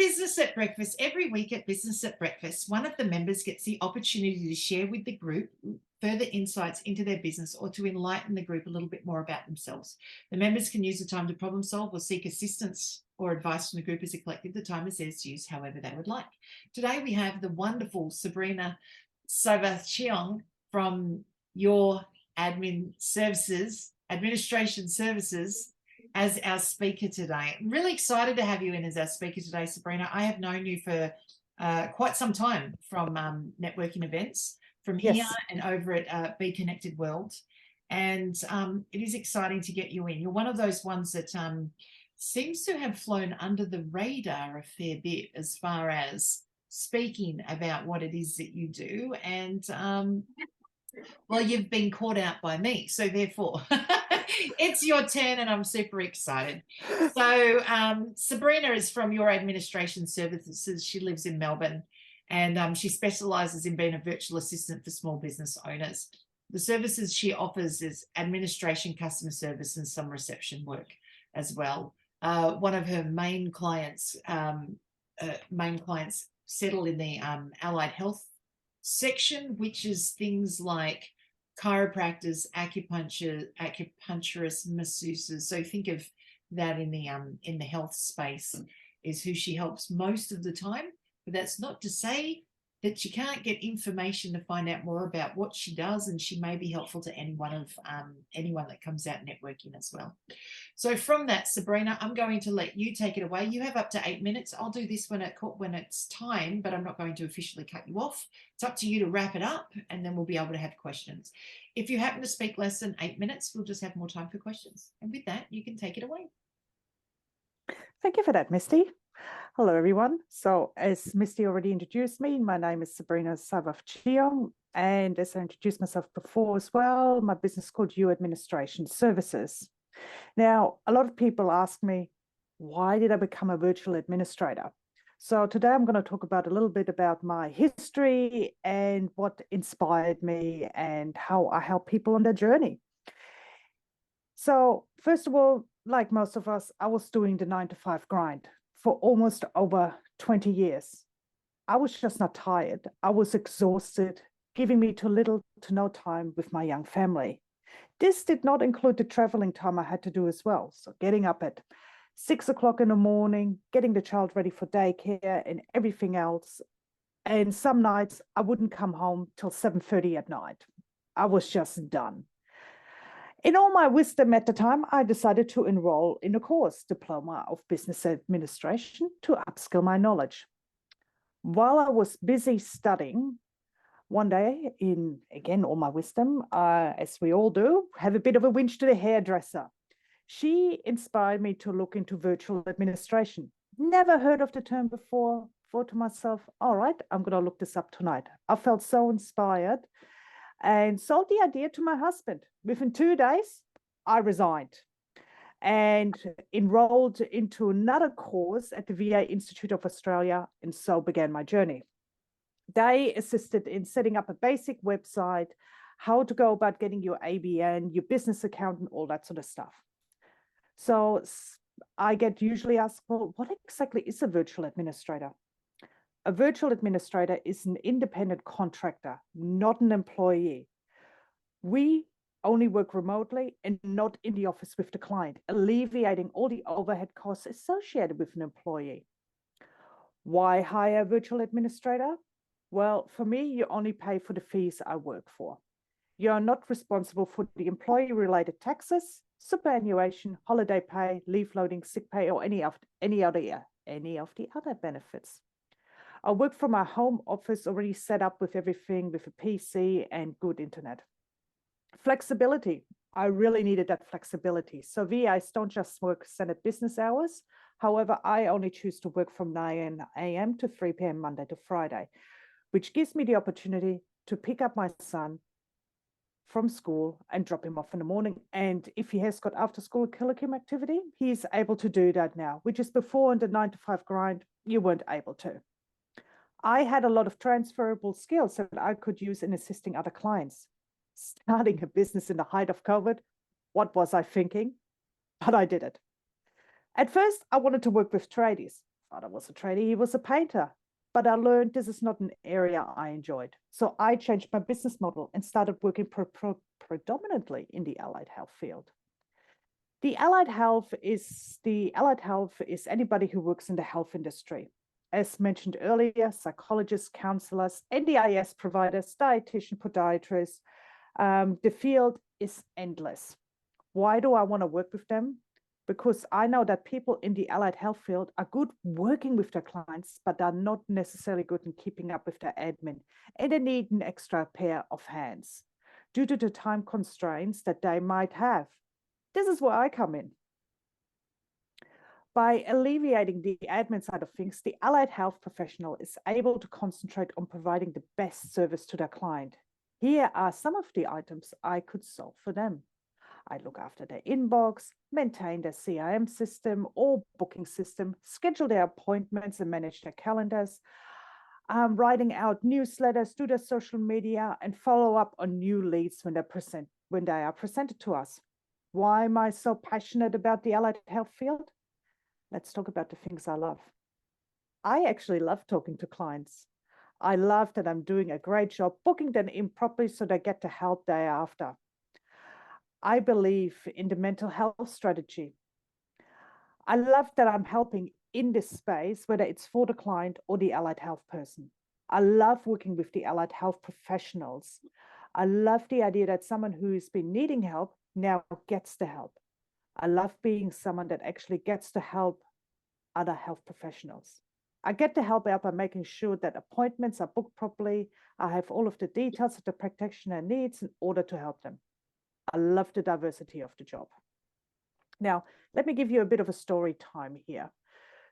Business at Breakfast. Every week at Business at Breakfast, one of the members gets the opportunity to share with the group further insights into their business or to enlighten the group a little bit more about themselves. The members can use the time to problem solve or seek assistance or advice from the group as a collective. The time is theirs to use however they would like. Today we have the wonderful Sabrina Savachiong from your administration services as our speaker today. I'm really excited to have you in as our speaker today, Sabrina. I have known you for quite some time from networking events, from here and over at Be Connected World. And it is exciting to get you in. You're one of those ones that seems to have flown under the radar a fair bit as far as speaking about what it is that you do. And well, you've been caught out by me, so therefore it's your turn and I'm super excited. So Sabrina is from your administration services. She lives in Melbourne and she specializes in being a virtual assistant for small business owners. The services she offers is administration, customer service, and some reception work as well. One of her main clients settle in the allied health section, which is things like chiropractors, acupuncturists, masseuses. So think of that in the health space is who she helps most of the time. But that's not to say that she can't get information to find out more about what she does, and she may be helpful to anyone that comes out networking as well. So from that, Sabrina, I'm going to let you take it away. You have up to 8 minutes. I'll do this when it's time, but I'm not going to officially cut you off. It's up to you to wrap it up, and then we'll be able to have questions. If you happen to speak less than 8 minutes, we'll just have more time for questions. And with that, you can take it away. Thank you for that, Misty. Hello, everyone. So as Misty already introduced me, my name is Sabrina Savachiong. And as I introduced myself before as well, my business is called You Administration Services. Now, a lot of people ask me, why did I become a virtual administrator? So today I'm going to talk about a little bit about my history and what inspired me and how I help people on their journey. So first of all, like most of us, I was doing the 9-to-5 grind for almost over 20 years. I was just not tired. I was exhausted, giving me too little to no time with my young family. This did not include the traveling time I had to do as well. So getting up at 6 o'clock in the morning, getting the child ready for daycare and everything else. And some nights I wouldn't come home till 7:30 at night. I was just done. In all my wisdom at the time, I decided to enroll in a course, Diploma of Business Administration, to upskill my knowledge. While I was busy studying, one day, again, all my wisdom, as we all do, have a bit of a whinge to the hairdresser. She inspired me to look into virtual administration. Never heard of the term before. Thought to myself, all right, I'm going to look this up tonight. I felt so inspired and sold the idea to my husband. Within 2 days, I resigned and enrolled into another course at the VA Institute of Australia, and so began my journey. They assisted in setting up a basic website, how to go about getting your ABN, your business account, and all that sort of stuff. So I get usually asked, well, what exactly is a virtual administrator? A virtual administrator is an independent contractor, not an employee. We only work remotely and not in the office with the client, alleviating all the overhead costs associated with an employee. Why hire a virtual administrator? Well, for me, you only pay for the fees I work for. You are not responsible for the employee-related taxes, superannuation, holiday pay, leave loading, sick pay, or any of the other benefits. I work from my home office already set up with everything with a PC and good internet. Flexibility. I really needed that flexibility. So VAs don't just work standard business hours. However, I only choose to work from 9 a.m. to 3 p.m. Monday to Friday, which gives me the opportunity to pick up my son from school and drop him off in the morning. And if he has got after school curriculum activity, he's able to do that now, which is before in the 9-to-5 grind, you weren't able to. I had a lot of transferable skills that I could use in assisting other clients. Starting a business in the height of COVID, what was I thinking? But I did it. At first, I wanted to work with tradies. father was a trader, he was a painter. But I learned this is not an area I enjoyed. So I changed my business model and started working predominantly in the allied health field. The allied health is anybody who works in the health industry. As mentioned earlier, psychologists, counselors, NDIS providers, dietitian, podiatrists. The field is endless. Why do I want to work with them? Because I know that people in the allied health field are good working with their clients, but are not necessarily good in keeping up with their admin, and they need an extra pair of hands due to the time constraints that they might have. This is where I come in. By alleviating the admin side of things, the allied health professional is able to concentrate on providing the best service to their client. Here are some of the items I could solve for them. I look after their inbox, maintain their CRM system or booking system, schedule their appointments and manage their calendars, writing out newsletters, do their social media, and follow up on new leads when they are presented to us. Why am I so passionate about the allied health field? Let's talk about the things I love. I actually love talking to clients. I love that I'm doing a great job booking them in properly so they get the help thereafter. I believe in the mental health strategy. I love that I'm helping in this space, whether it's for the client or the allied health person. I love working with the allied health professionals. I love the idea that someone who's been needing help now gets the help. I love being someone that actually gets to help other health professionals. I get the help out by making sure that appointments are booked properly. I have all of the details that the practitioner needs in order to help them. I love the diversity of the job. Now, let me give you a bit of a story time here.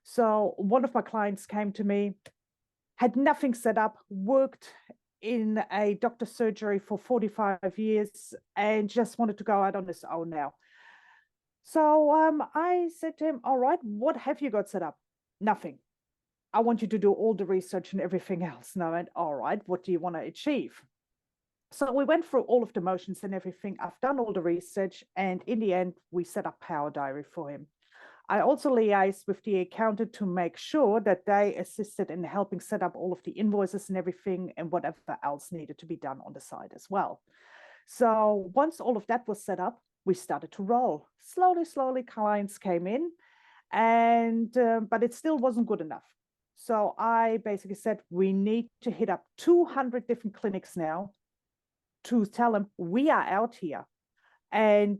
So one of my clients came to me, had nothing set up, worked in a doctor's surgery for 45 years and just wanted to go out on his own now. So I said to him, all right, what have you got set up? Nothing. I want you to do all the research and everything else. And I went, all right, what do you want to achieve? So we went through all of the motions and everything. I've done all the research. And in the end, we set up Power Diary for him. I also liaised with the accountant to make sure that they assisted in helping set up all of the invoices and everything and whatever else needed to be done on the side as well. So once all of that was set up, we started to roll. Slowly, clients came in, and but it still wasn't good enough. So I basically said, we need to hit up 200 different clinics now to tell them we are out here and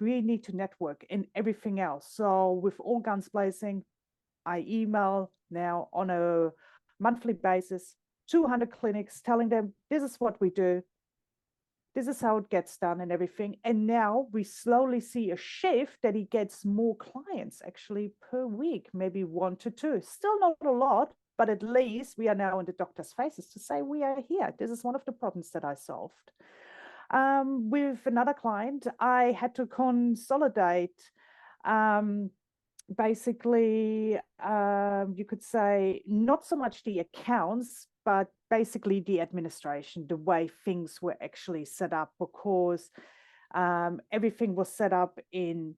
we need to network and everything else. So with all guns blazing, I email now on a monthly basis, 200 clinics, telling them this is what we do. This is how it gets done and everything. And now we slowly see a shift that he gets more clients actually per week, maybe 1 to 2. Still not a lot, but at least we are now in the doctor's faces to say we are here. This is one of the problems that I solved. With another client, I had to consolidate basically, you could say, not so much the accounts, but basically the administration, the way things were actually set up, because everything was set up in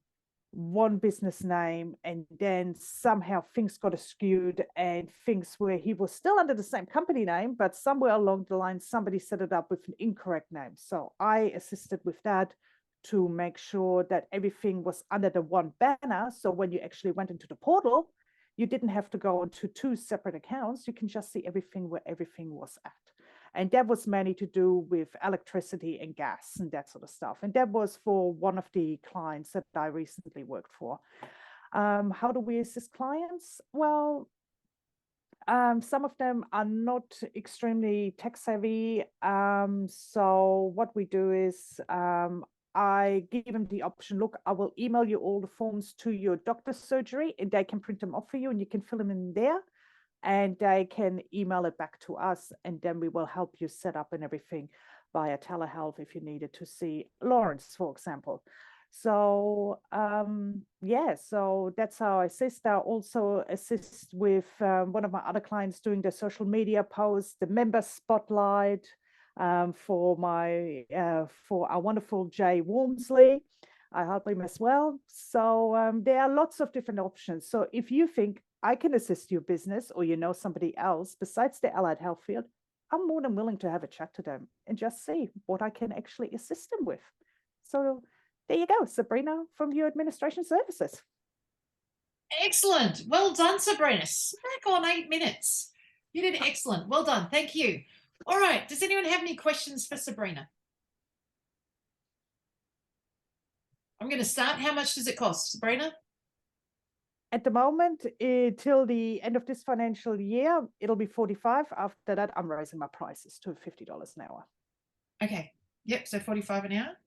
one business name, and then somehow things got skewed and things where he was still under the same company name, but somewhere along the line, somebody set it up with an incorrect name. So I assisted with that to make sure that everything was under the one banner. So when you actually went into the portal, you didn't have to go into 2 separate accounts. You can just see everything where everything was at. And that was mainly to do with electricity and gas and that sort of stuff. And that was for one of the clients that I recently worked for. How do we assist clients? Well, some of them are not extremely tech savvy. So what we do is I give them the option, look, I will email you all the forms to your doctor's surgery and they can print them off for you and you can fill them in there and they can email it back to us and then we will help you set up and everything via telehealth if you needed to see Lawrence, for example. So yeah, so that's how I assist. I also assist with one of my other clients doing the social media posts, the member spotlight, for our wonderful Jay Walmsley. I help him as well. So there are lots of different options. So if you think I can assist your business or you know somebody else besides the allied health field, I'm more than willing to have a chat to them and just see what I can actually assist them with. So there you go, Sabrina from your administration services. Excellent. Well done, Sabrina. Smack on 8 minutes. You did excellent. Well done. Thank you. All right. Does anyone have any questions for Sabrina? I'm going to start. How much does it cost, Sabrina? At the moment, till the end of this financial year, it'll be 45. After that, I'm raising my prices to $50 an hour. Okay. Yep. So 45 an hour.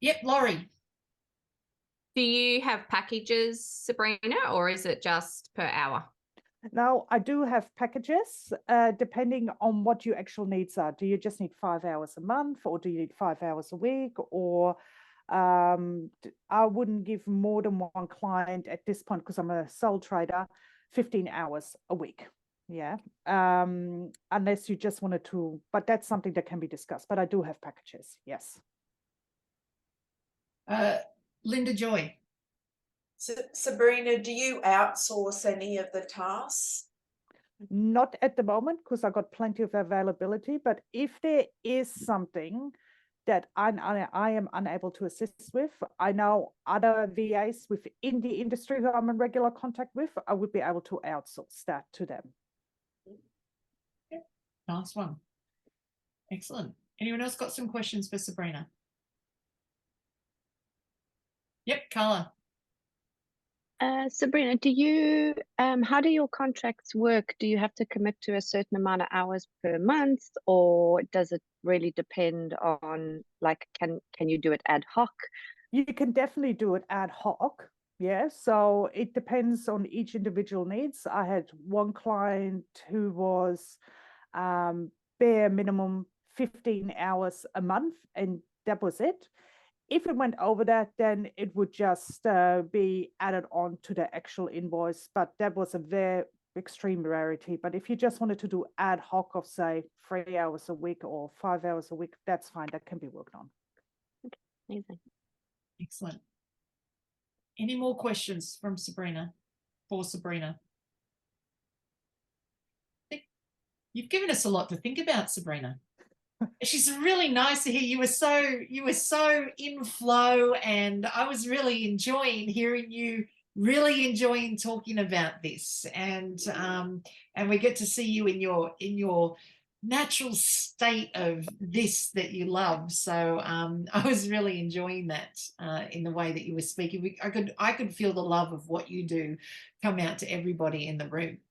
Yep. Laurie. Do you have packages, Sabrina, or is it just per hour? Now, I do have packages depending on what your actual needs are. Do you just need 5 hours a month, or do you need 5 hours a week? Or I wouldn't give more than one client at this point, because I'm a sole trader, 15 hours a week. Yeah. Unless you just wanted to, but that's something that can be discussed. But I do have packages. Yes. Linda Joy. So, Sabrina, do you outsource any of the tasks? Not at the moment, because I've got plenty of availability. But if there is something that I am unable to assist with, I know other VAs within the industry who I'm in regular contact with, I would be able to outsource that to them. Nice one. Excellent. Anyone else got some questions for Sabrina? Yep, Carla. Sabrina, do you how do your contracts work? Do you have to commit to a certain amount of hours per month, or does it really depend on, like, can you do it ad hoc? You can definitely do it ad hoc. Yeah, so it depends on each individual needs. I had one client who was bare minimum 15 hours a month, and that was it. If it went over that, then it would just be added on to the actual invoice, but that was a very extreme rarity. But if you just wanted to do ad hoc of, say, 3 hours a week or 5 hours a week, that's fine. That can be worked on. Okay, amazing. Excellent. Any more questions from Sabrina, for Sabrina? You've given us a lot to think about, Sabrina. She's really nice to hear. You were so in flow, and I was really enjoying hearing you, really enjoying talking about this, and we get to see you in your natural state of this that you love. So I was really enjoying that in the way that you were speaking. I could feel the love of what you do come out to everybody in the room.